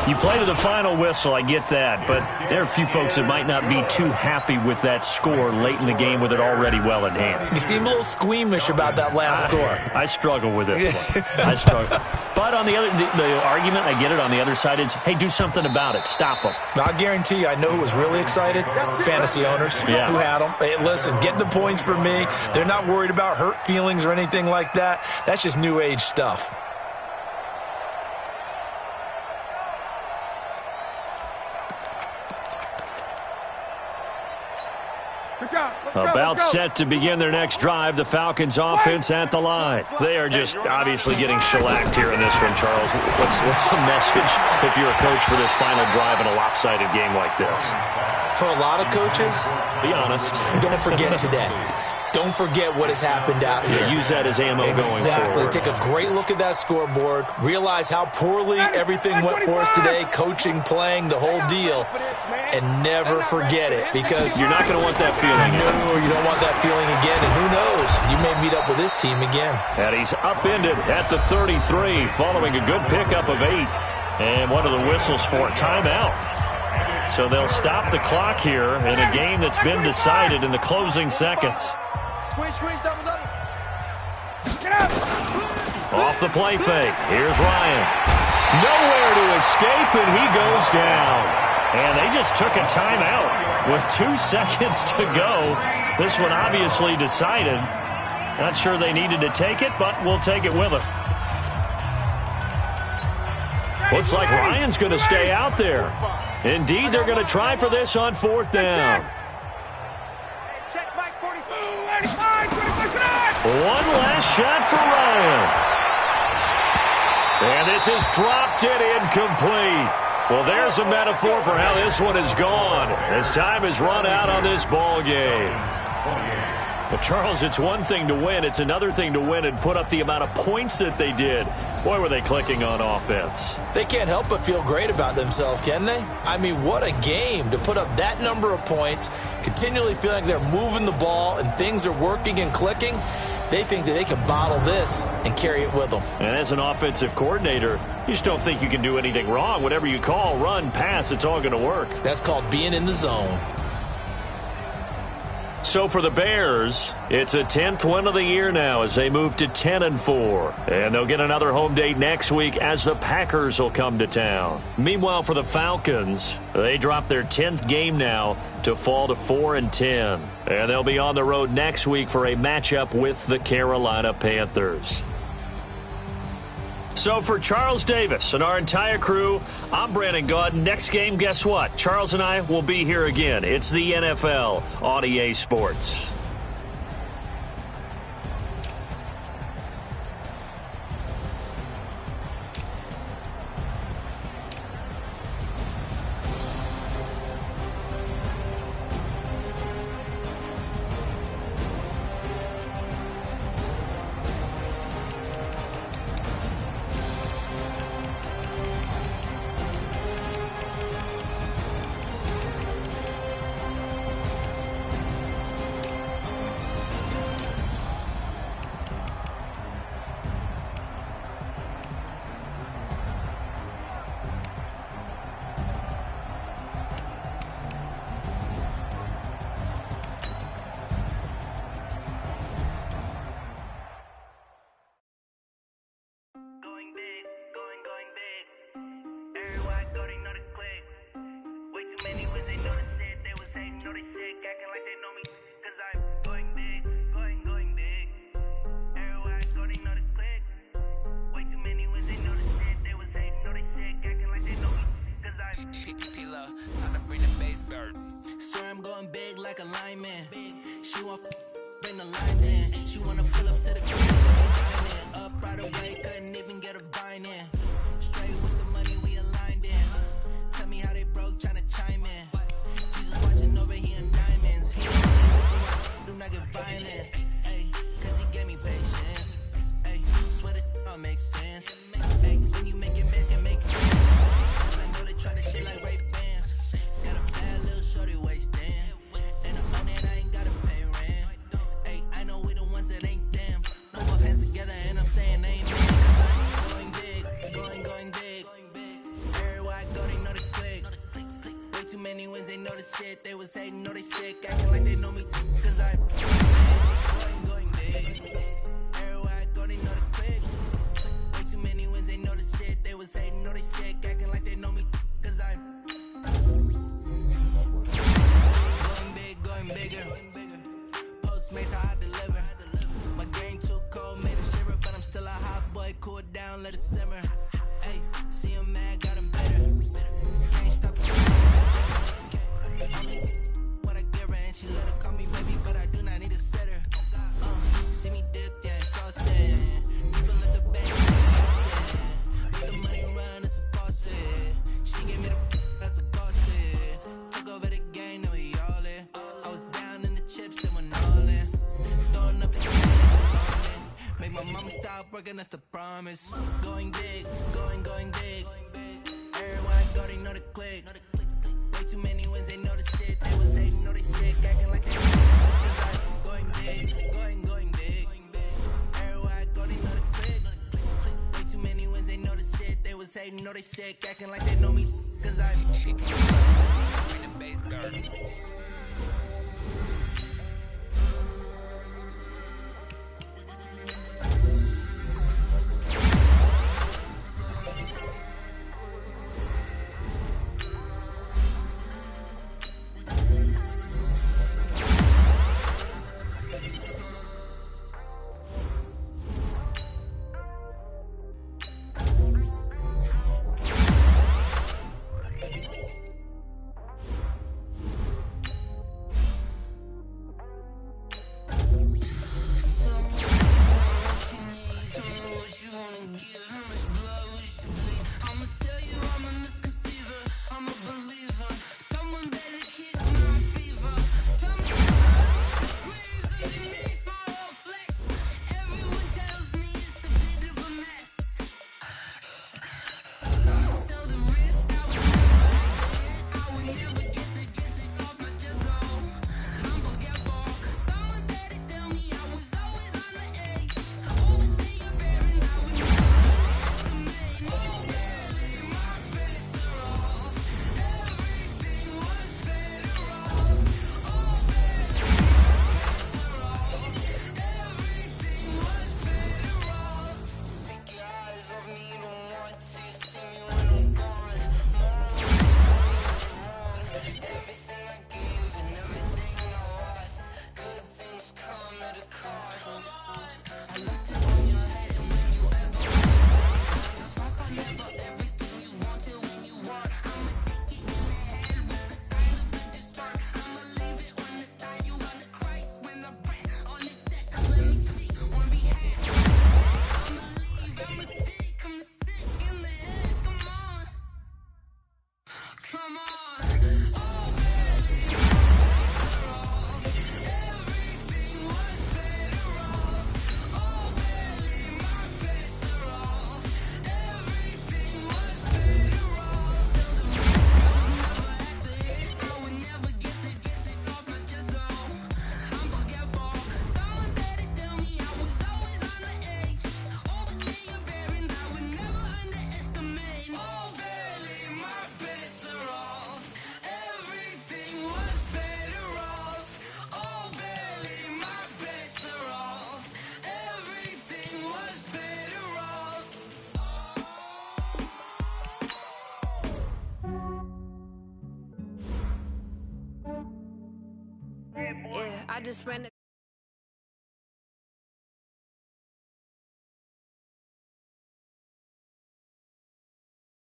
you play to the final whistle, I get that. But there are a few folks that might not be too happy with that score late in the game with it already well in hand. You seem a little squeamish about that last score. I struggle with this one. I struggle. But on the other, the argument, I get it, on the other side is, hey, do something about it. Stop them. I guarantee you, I know who was really excited. Fantasy owners who had them. Hey, listen, get the points for me. They're not worried about hurt feelings or anything like that. That's just new age stuff. About set to begin their next drive, the Falcons offense at the line. They are just obviously getting shellacked here in this one, Charles. What's the message if you're a coach for this final drive in a lopsided game like this? For a lot of coaches, be honest. Don't forget today. Don't forget what has happened out here. Yeah, use that as ammo going forward. Exactly. Take a great look at that scoreboard. Realize how poorly everything went for us today, coaching, playing, the whole deal. And never forget it, because you're not going to want that feeling. No, you don't want that feeling again. And who knows? You may meet up with this team again. And he's upended at the 33 following a good pickup of 8. And one of the whistles for a timeout. So they'll stop the clock here in a game that's been decided in the closing seconds. Squeeze, double. Get up! Off the play fake. Here's Ryan. Nowhere to escape, and he goes down. And they just took a timeout with 2 seconds to go. This one obviously decided. Not sure they needed to take it, but we'll take it with them. Looks like Ryan's going to stay out there. Indeed, they're going to try for this on 4th down. Check Mike 42. 85, 25. One last shot for Ryan. And this is dropped it incomplete. Well, there's a metaphor for how this one is gone as time has run out on this ball game. Well, Charles, it's one thing to win. It's another thing to win and put up the amount of points that they did. Boy, were they clicking on offense. They can't help but feel great about themselves, can they? I mean, what a game to put up that number of points, continually feeling like they're moving the ball and things are working and clicking. They think that they can bottle this and carry it with them. And as an offensive coordinator, you just don't think you can do anything wrong. Whatever you call, run, pass, it's all going to work. That's called being in the zone. So for the Bears, it's a 10th win of the year now as they move to 10-4. And they'll get another home date next week as the Packers will come to town. Meanwhile, for the Falcons, they drop their 10th game now to fall to 4-10. And they'll be on the road next week for a matchup with the Carolina Panthers. So for Charles Davis and our entire crew, I'm Brandon Gaudin. Next game, guess what? Charles and I will be here again. It's the NFL on EA Sports. That's the promise. Going big, going big. Everyone go, they know the click. Way too many wins, they know the shit. They was hating, know they sick, acting like they going big, going big. Everyone go, they know the click. Way too many wins, they know the shit. They was hating, know they sick, acting like they know me. Cause I just ran